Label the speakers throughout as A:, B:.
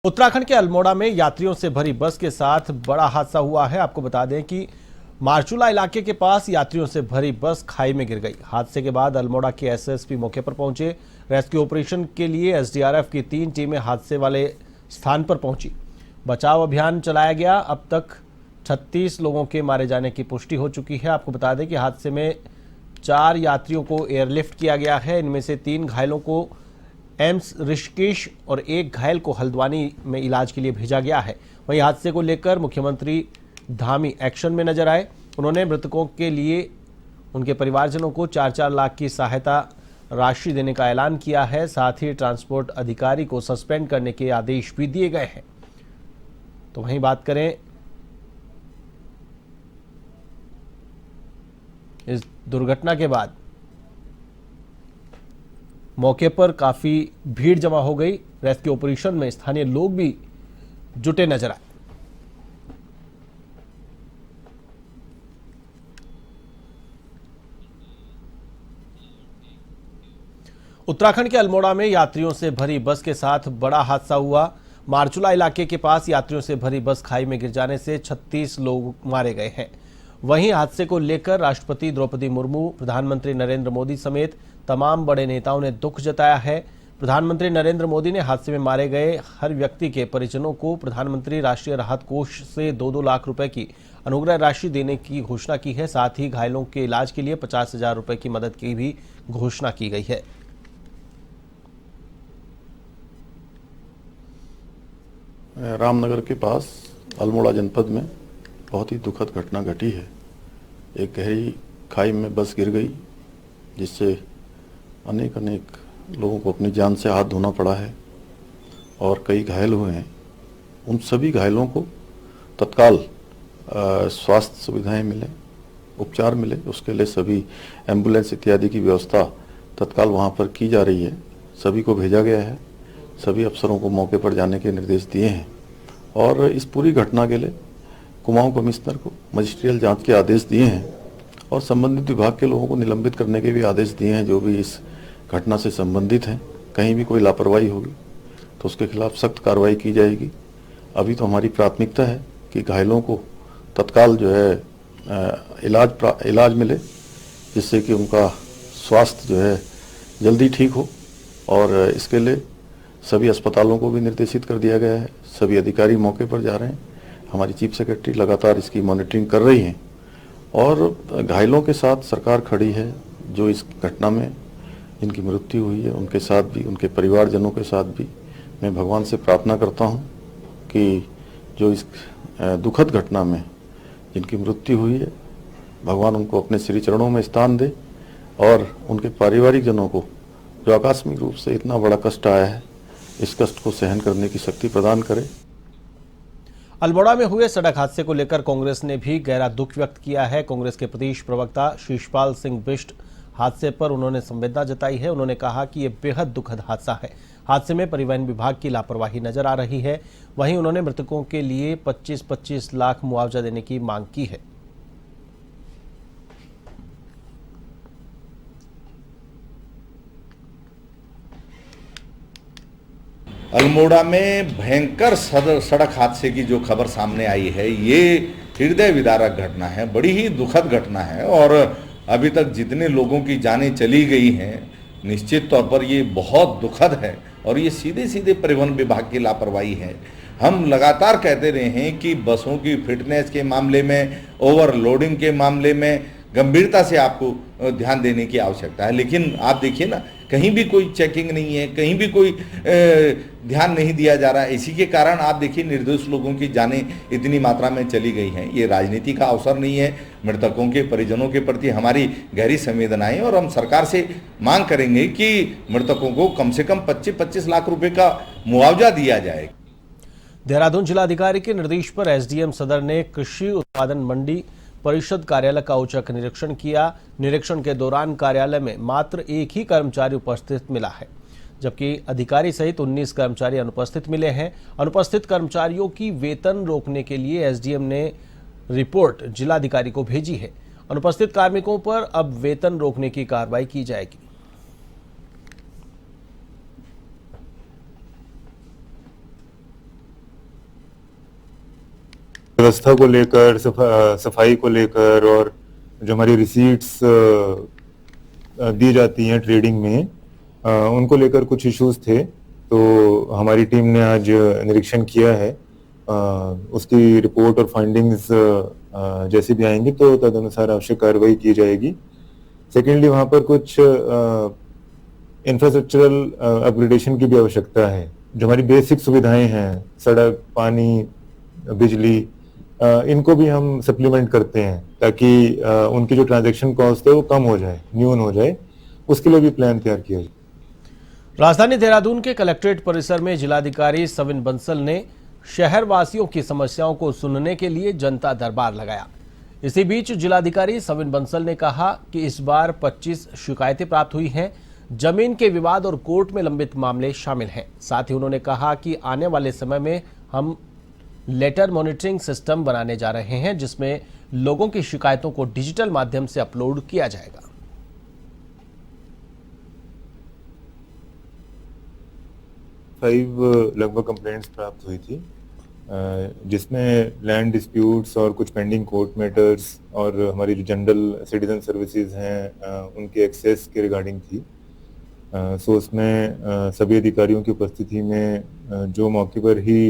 A: उत्तराखंड के अल्मोड़ा में यात्रियों से भरी बस के साथ बड़ा हादसा हुआ है। आपको बता दें कि मारचूला इलाके के पास यात्रियों से भरी बस खाई में गिर गई। हादसे के बाद अल्मोड़ा के एसएसपी मौके पर पहुंचे। रेस्क्यू ऑपरेशन के लिए एसडीआरएफ की 3 टीमें हादसे वाले स्थान पर पहुंची। बचाव अभियान चलाया गया। अब तक 36 लोगों के मारे जाने की पुष्टि हो चुकी है। आपको बता दें कि हादसे में 4 यात्रियों को एयरलिफ्ट किया गया है। इनमें से 3 घायलों को एम्स ऋषिकेश और 1 घायल को हल्द्वानी में इलाज के लिए भेजा गया है। वहीं हादसे को लेकर मुख्यमंत्री धामी एक्शन में नजर आए। उन्होंने मृतकों के लिए उनके परिवारजनों को 4-4 लाख की सहायता राशि देने का ऐलान किया है। साथ ही ट्रांसपोर्ट अधिकारी को सस्पेंड करने के आदेश भी दिए गए हैं। तो वहीं बात करें इस दुर्घटना के बाद मौके पर काफी भीड़ जमा हो गई। रेस्क्यू ऑपरेशन में स्थानीय लोग भी जुटे नजर आए। उत्तराखंड के अल्मोड़ा में यात्रियों से भरी बस के साथ बड़ा हादसा हुआ। मारचूला इलाके के पास यात्रियों से भरी बस खाई में गिर जाने से 36 लोग मारे गए हैं। वहीं हादसे को लेकर राष्ट्रपति द्रौपदी मुर्मू, प्रधानमंत्री नरेंद्र मोदी समेत तमाम बड़े नेताओं ने दुख जताया है। प्रधानमंत्री नरेंद्र मोदी ने हादसे में मारे गए हर व्यक्ति के परिजनों को प्रधानमंत्री राष्ट्रीय राहत कोष से 2-2 लाख रुपए की अनुग्रह राशि देने की घोषणा की है। साथ ही घायलों के इलाज के लिए 50,000 रुपए की मदद की भी घोषणा की गई है।
B: रामनगर के पास अल्मोड़ा जनपद में बहुत ही दुखद घटना घटी है। एक गहरी खाई में बस गिर गई, जिससे अनेक लोगों को अपनी जान से हाथ धोना पड़ा है और कई घायल हुए हैं। उन सभी घायलों को तत्काल स्वास्थ्य सुविधाएं मिले, उपचार मिले, उसके लिए सभी एम्बुलेंस इत्यादि की व्यवस्था तत्काल वहां पर की जा रही है। सभी को भेजा गया है। सभी अफसरों को मौके पर जाने के निर्देश दिए हैं और इस पूरी घटना के लिए कुमाऊं कमिश्नर को मजिस्ट्रियल जांच के आदेश दिए हैं और संबंधित विभाग के लोगों को निलंबित करने के भी आदेश दिए हैं। जो भी इस घटना से संबंधित हैं, कहीं भी कोई लापरवाही होगी तो उसके खिलाफ सख्त कार्रवाई की जाएगी। अभी तो हमारी प्राथमिकता है कि घायलों को तत्काल जो है इलाज मिले, जिससे कि उनका स्वास्थ्य जो है जल्दी ठीक हो। और इसके लिए सभी अस्पतालों को भी निर्देशित कर दिया गया है। सभी अधिकारी मौके पर जा रहे हैं। हमारी चीफ सेक्रेटरी लगातार इसकी मॉनिटरिंग कर रही हैं और घायलों के साथ सरकार खड़ी है। जो इस घटना में जिनकी मृत्यु हुई है उनके साथ भी, उनके परिवारजनों के साथ भी मैं भगवान से प्रार्थना करता हूं कि जो इस दुखद घटना में जिनकी मृत्यु हुई है, भगवान उनको अपने श्री चरणों में स्थान दे और उनके पारिवारिक जनों को जो आकस्मिक रूप से इतना बड़ा कष्ट आया है, इस कष्ट को सहन करने की शक्ति प्रदान करे।
A: अल्मोड़ा में हुए सड़क हादसे को लेकर कांग्रेस ने भी गहरा दुख व्यक्त किया है। कांग्रेस के प्रदेश प्रवक्ता शीशपाल सिंह बिष्ट हादसे पर उन्होंने संवेदना जताई है। उन्होंने कहा कि यह बेहद दुखद हादसा है। हादसे में परिवहन विभाग की लापरवाही नजर आ रही है। वहीं उन्होंने मृतकों के लिए 25-25 लाख मुआवजा देने की मांग की है।
C: अल्मोड़ा में भयंकर सड़क हादसे की जो खबर सामने आई है, ये हृदय विदारक घटना है, बड़ी ही दुखद घटना है। और अभी तक जितने लोगों की जानें चली गई हैं, निश्चित तौर पर ये बहुत दुखद है और ये सीधे सीधे परिवहन विभाग की लापरवाही है। हम लगातार कहते रहे हैं कि बसों की फिटनेस के मामले में, ओवरलोडिंग के मामले में गंभीरता से आपको ध्यान देने की आवश्यकता है। लेकिन आप देखिए ना, कहीं भी कोई चेकिंग नहीं है, कहीं भी कोई ध्यान नहीं दिया जा रहा है। इसी के कारण आप देखिए निर्दोष लोगों की जानें इतनी मात्रा में चली गई हैं। ये राजनीति का अवसर नहीं है। मृतकों के परिजनों के प्रति हमारी गहरी संवेदनाएं और हम सरकार से मांग करेंगे कि मृतकों को कम से कम 25-25 लाख रुपए का मुआवजा दिया जाए।
A: देहरादून जिलाधिकारी के निर्देश पर एसडीएम सदर ने कृषि उत्पादन मंडी परिषद कार्यालय का औचक निरीक्षण किया। निरीक्षण के दौरान कार्यालय में मात्र 1 ही कर्मचारी उपस्थित मिला है, जबकि अधिकारी सहित 19 कर्मचारी अनुपस्थित मिले हैं। अनुपस्थित कर्मचारियों की वेतन रोकने के लिए एसडीएम ने रिपोर्ट जिलाधिकारी को भेजी है। अनुपस्थित कार्मिकों पर अब वेतन रोकने की कार्रवाई की जाएगी।
D: व्यवस्था को लेकर, सफाई को लेकर और जो हमारी रिसीट्स दी जाती हैं ट्रेडिंग में, उनको लेकर कुछ इश्यूज थे। तो हमारी टीम ने आज निरीक्षण किया है। उसकी रिपोर्ट और फाइंडिंग्स जैसी भी आएंगी तो तदनुसार आवश्यक कार्रवाई की जाएगी। सेकेंडली, वहाँ पर कुछ इंफ्रास्ट्रक्चरल अपग्रेडेशन की भी आवश्यकता है। जो हमारी बेसिक सुविधाएं हैं, सड़क, पानी, बिजली, इनको भी हम सप्लीमेंट करते हैं ताकि उनकी जो ट्रांजैक्शन कॉस्ट है वो कम हो जाए, न्यून हो जाए। उसके लिए भी प्लान तैयार किया जाए।
A: राजधानी देहरादून के कलेक्ट्रेट परिसर में जिलाधिकारी सविन बंसल ने शहर वासियों की समस्याओं को सुनने के लिए जनता दरबार लगाया। इसी बीच जिलाधिकारी सविन बंसल ने कहा कि इस बार 25 शिकायतें प्राप्त हुई हैं। जमीन के विवाद और कोर्ट में लंबित मामले शामिल हैं। साथ ही उन्होंने कहा कि आने वाले समय में हम लेटर मॉनिटरिंग सिस्टम बनाने जा रहे हैं, जिसमें लोगों की शिकायतों को डिजिटल माध्यम से अपलोड किया जाएगा।
D: 5 लगभग कंप्लेंट्स प्राप्त हुई थी, जिसमें लैंड डिस्प्यूट्स और कुछ पेंडिंग कोर्ट मैटर्स और हमारी जो जनरल सिटीजन सर्विसेज हैं उनके एक्सेस के रिगार्डिंग थी। सो उसमें सभी अधिकारियों की उपस्थिति में जो मौके पर ही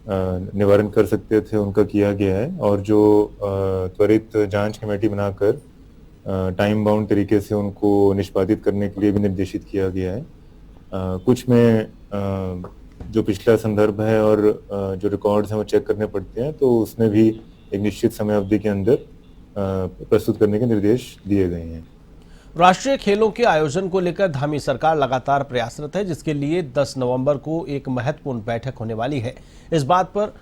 D: निवारण कर सकते थे उनका किया गया है, और जो त्वरित जांच कमेटी बनाकर टाइम बाउंड तरीके से उनको निष्पादित करने के लिए भी निर्देशित किया गया है। कुछ में जो पिछला संदर्भ है और जो रिकॉर्ड्स हैं वो चेक करने पड़ते हैं, तो उसमें भी एक निश्चित समय अवधि के अंदर प्रस्तुत करने के निर्देश दिए गए हैं।
A: राष्ट्रीय खेलों के आयोजन को लेकर धामी सरकार लगातार प्रयासरत है, जिसके लिए 10 नवंबर को एक महत्वपूर्ण बैठक होने वाली है। इस बात पर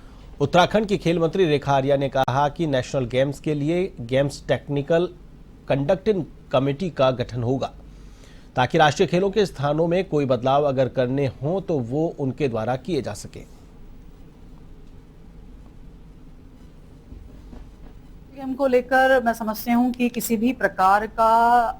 A: उत्तराखंड की खेल मंत्री रेखा आर्या ने कहा कि नेशनल गेम्स के लिए गेम्स टेक्निकल कंडक्टिंग कमेटी का गठन होगा, ताकि राष्ट्रीय खेलों के स्थानों में कोई बदलाव अगर करने हों तो वो उनके द्वारा किए जा सके।
E: को लेकर मैं समझती हूँ कि किसी भी प्रकार का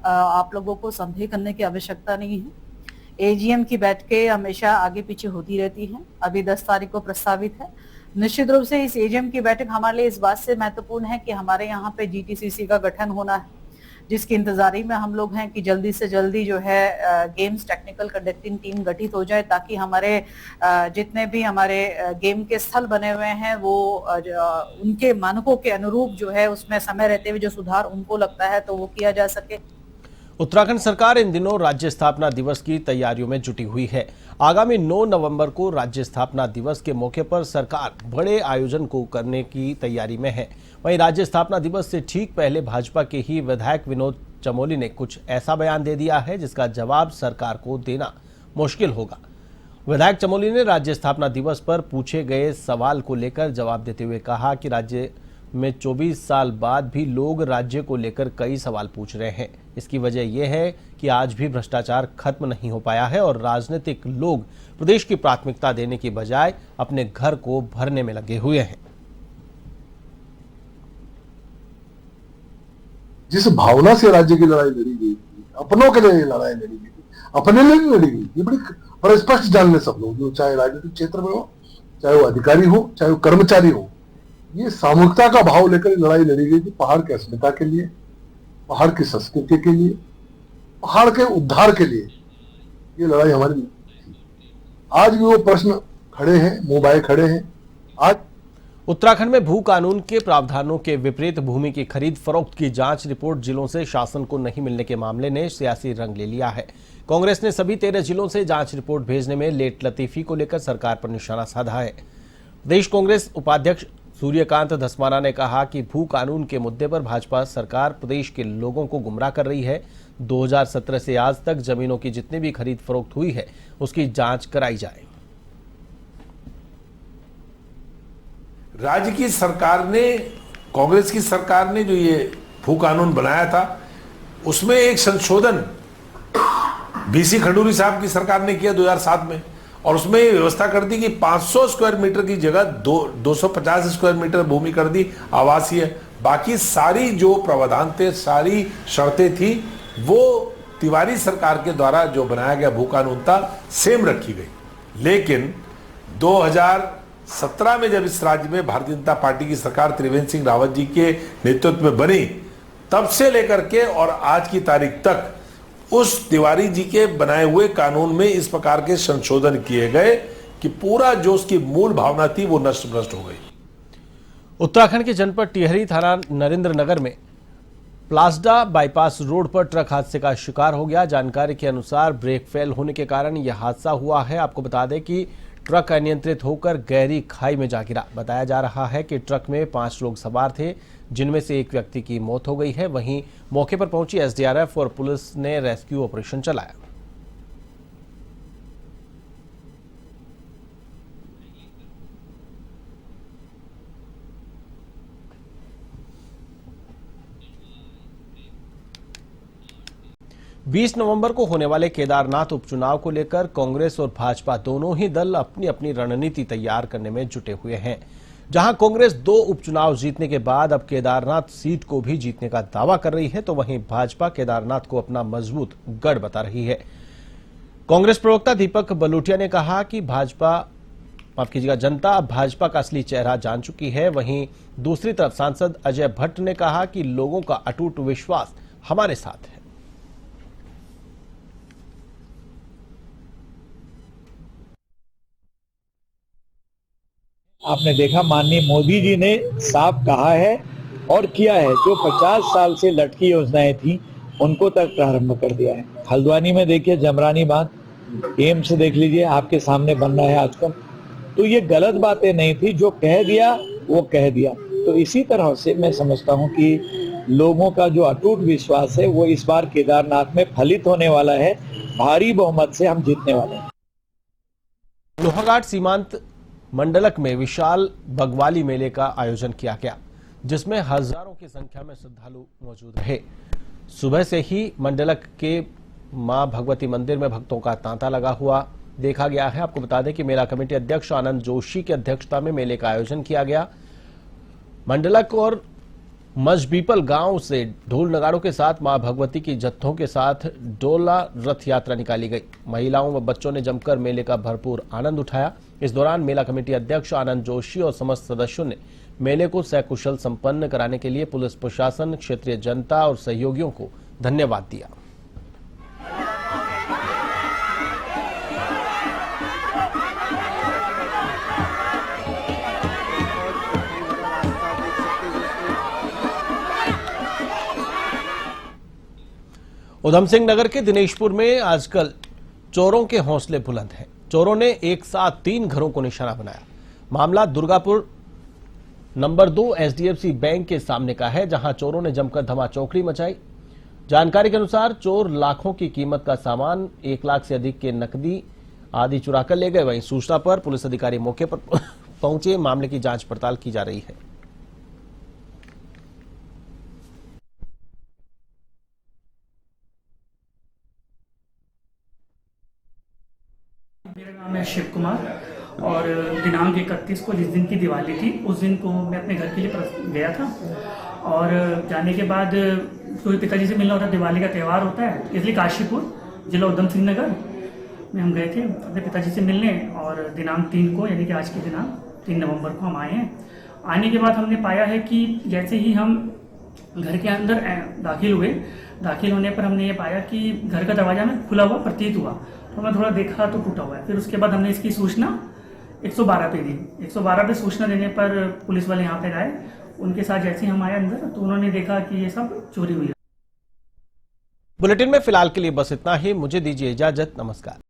E: आप लोगों को संदेह करने की आवश्यकता नहीं है। एजीएम की बैठकें हमेशा आगे पीछे होती रहती हैं। अभी 10 तारीख को प्रस्तावित है। निश्चित रूप से इस एजीएम की बैठक हमारे लिए इस बात से महत्वपूर्ण है कि हमारे यहाँ पे जीटीसीसी का गठन होना है, जिसकी इंतजारी में हम लोग हैं कि जल्दी से जल्दी जो है गेम्स टेक्निकल कंडक्टिंग टीम गठित हो जाए, ताकि हमारे जितने भी हमारे गेम के स्थल बने हुए हैं वो उनके मानकों के अनुरूप जो है उसमें समय रहते हुए जो सुधार उनको लगता है तो वो किया जा सके।
A: उत्तराखंड सरकार इन दिनों राज्य स्थापना दिवस की तैयारियों में जुटी हुई है। आगामी 9 नवंबर को राज्य स्थापना दिवस के मौके पर सरकार बड़े आयोजन को करने की तैयारी में है। वहीं राज्य स्थापना दिवस से ठीक पहले भाजपा के ही विधायक विनोद चमोली ने कुछ ऐसा बयान दे दिया है जिसका जवाब सरकार को देना मुश्किल होगा। विधायक चमोली ने राज्य स्थापना दिवस पर पूछे गए सवाल को लेकर जवाब देते हुए कहा कि राज्य में 24 साल बाद भी लोग राज्य को लेकर कई सवाल पूछ रहे हैं। इसकी वजह यह है कि आज भी भ्रष्टाचार खत्म नहीं हो पाया है और राजनीतिक लोग प्रदेश की प्राथमिकता देने की बजाय अपने घर को भरने में लगे हुए हैं।
F: जिस भावना से राज्य की लड़ाई लड़ी गई थी, अपनों के लिए लड़ाई लड़ी गई थी, अपने लिए नहीं लड़ी गई, ये बड़ी स्पष्ट जान ले सब लोग, जो चाहे राजनीतिक क्षेत्र में हो, चाहे वो अधिकारी हो, चाहे वो कर्मचारी हो, ये सामूहिकता का भाव लेकर लड़ाई लड़ी गई थी। पहाड़ की अस्मिता के लिए, पहाड़ की संस्कृति के लिए, पहाड़ के उद्धार के लिए ये लड़ाई हमारी थी। आज भी वो प्रश्न खड़े हैं, मुंह खड़े हैं। आज
A: उत्तराखंड में भू कानून के प्रावधानों के विपरीत भूमि की खरीद फरोख्त की जांच रिपोर्ट जिलों से शासन को नहीं मिलने के मामले ने सियासी रंग ले लिया है। कांग्रेस ने सभी 13 जिलों से जांच रिपोर्ट भेजने में लेट लतीफी को लेकर सरकार पर निशाना साधा है। प्रदेश कांग्रेस उपाध्यक्ष सूर्यकांत धस्माना ने कहा कि भू कानून के मुद्दे पर भाजपा सरकार प्रदेश के लोगों को गुमराह कर रही है। 2017 से आज तक जमीनों की जितनी भी खरीद फरोख्त हुई है उसकी जांच कराई जाए।
G: राज्य की सरकार ने, कांग्रेस की सरकार ने जो ये भू कानून बनाया था उसमें एक संशोधन बीसी खंडूरी साहब की सरकार ने किया 2007 में, और उसमें ये व्यवस्था कर दी कि 500 स्क्वायर मीटर की जगह 250 स्क्वायर मीटर भूमि कर दी आवासीय। बाकी सारी जो प्रावधान थे, सारी शर्तें थी, वो तिवारी सरकार के द्वारा जो बनाया गया भू कानून था सेम रखी गई। लेकिन 17 में जब इस राज्य में भारतीय जनता पार्टी की सरकार त्रिवेंद्र सिंह रावत जी के नेतृत्व में बनी, तब से लेकर के और आज की तारीख तक उस तिवारी जी के बनाए हुए कानून में इस प्रकार के संशोधन किए गए कि पूरा जो उसकी मूल भावना थी वो नष्ट भ्रष्ट हो गई।
A: उत्तराखंड के जनपद टिहरी थाना नरेंद्र नगर में प्लास्डा बाईपास रोड पर ट्रक हादसे का शिकार हो गया। जानकारी के अनुसार ब्रेक फेल होने के कारण यह हादसा हुआ है। आपको बता दें कि ट्रक अनियंत्रित होकर गहरी खाई में जा गिरा। बताया जा रहा है कि ट्रक में 5 लोग सवार थे, जिनमें से एक व्यक्ति की मौत हो गई है। वहीं मौके पर पहुंची एसडीआरएफ और पुलिस ने रेस्क्यू ऑपरेशन चलाया। बीस नवंबर को होने वाले केदारनाथ उपचुनाव को लेकर कांग्रेस और भाजपा दोनों ही दल अपनी अपनी रणनीति तैयार करने में जुटे हुए हैं। जहां कांग्रेस 2 उपचुनाव जीतने के बाद अब केदारनाथ सीट को भी जीतने का दावा कर रही है, तो वहीं भाजपा केदारनाथ को अपना मजबूत गढ़ बता रही है। कांग्रेस प्रवक्ता दीपक बलूटिया ने कहा कि जनता अब भाजपा का असली चेहरा जान चुकी है। वहीं दूसरी तरफ सांसद अजय भट्ट ने कहा कि लोगों का अटूट विश्वास हमारे साथ है।
H: आपने देखा माननीय मोदी जी ने साफ कहा है और किया है, जो 50 साल से लटकी योजनाएं थी उनको तक प्रारंभ कर दिया है। हल्द्वानी में देखिए जमरानी बांध, एम्स देख लीजिए आपके सामने बन रहा है आजकल। तो ये गलत बातें नहीं थी, जो कह दिया वो कह दिया। तो इसी तरह से मैं समझता हूं कि लोगों का जो अटूट विश्वास है वो इस बार केदारनाथ में फलित होने वाला है। भारी बहुमत से हम जीतने वाले हैं।
A: लोहाघाट सीमांत मंडलक में विशाल बग्वाली मेले का आयोजन किया गया, जिसमें हजारों की संख्या में श्रद्धालु मौजूद रहे। सुबह से ही मंडलक के मां भगवती मंदिर में भक्तों का तांता लगा हुआ देखा गया है। आपको बता दें कि मेला कमेटी अध्यक्ष आनंद जोशी की अध्यक्षता में मेले का आयोजन किया गया। मंडलक और मजबीपल गांव से ढोल नगाड़ों के साथ मां भगवती की जत्थों के साथ डोला रथ यात्रा निकाली गई। महिलाओं व बच्चों ने जमकर मेले का भरपूर आनंद उठाया। इस दौरान मेला कमेटी अध्यक्ष आनंद जोशी और समस्त सदस्यों ने मेले को सकुशल संपन्न कराने के लिए पुलिस प्रशासन, क्षेत्रीय जनता और सहयोगियों को धन्यवाद दिया। उधम सिंह नगर के दिनेशपुर में आजकल चोरों के हौसले बुलंद हैं। चोरों ने एक साथ 3 घरों को निशाना बनाया। मामला दुर्गापुर नंबर 2 एचडीएफसी बैंक के सामने का है, जहां चोरों ने जमकर धमाचौकड़ी मचाई। जानकारी के अनुसार चोर लाखों की कीमत का सामान, 1 लाख से अधिक के नकदी आदि चुरा कर ले गए। वहीं सूचना पर पुलिस अधिकारी मौके पर पहुंचे। मामले की जांच पड़ताल की जा रही है।
I: मेरा नाम है शिव कुमार और दिनांक 31 को जिस दिन की दिवाली थी उस दिन को मैं अपने घर के लिए गया था और जाने के बाद तो पिताजी से मिलना होता है, दिवाली का त्यौहार होता है, इसलिए काशीपुर जिला उधम सिंह नगर में हम गए थे अपने पिताजी से मिलने। और दिनांक 3 को यानी कि आज के दिनांक 3 नवंबर को हम आए हैं। आने के बाद हमने पाया है कि जैसे ही हम घर के अंदर दाखिल होने पर हमने ये पाया कि घर का दरवाजा में खुला हुआ प्रतीत हुआ। तो मैं थोड़ा देखा तो टूटा हुआ है। फिर उसके बाद हमने इसकी सूचना 112 पे दी। 112 पे सूचना देने पर पुलिस वाले यहाँ पे आए। उनके साथ जैसे ही हम आए अंदर तो उन्होंने देखा कि ये सब चोरी हुई है।
A: बुलेटिन में फिलहाल के लिए बस इतना ही। मुझे दीजिए इजाजत। नमस्कार।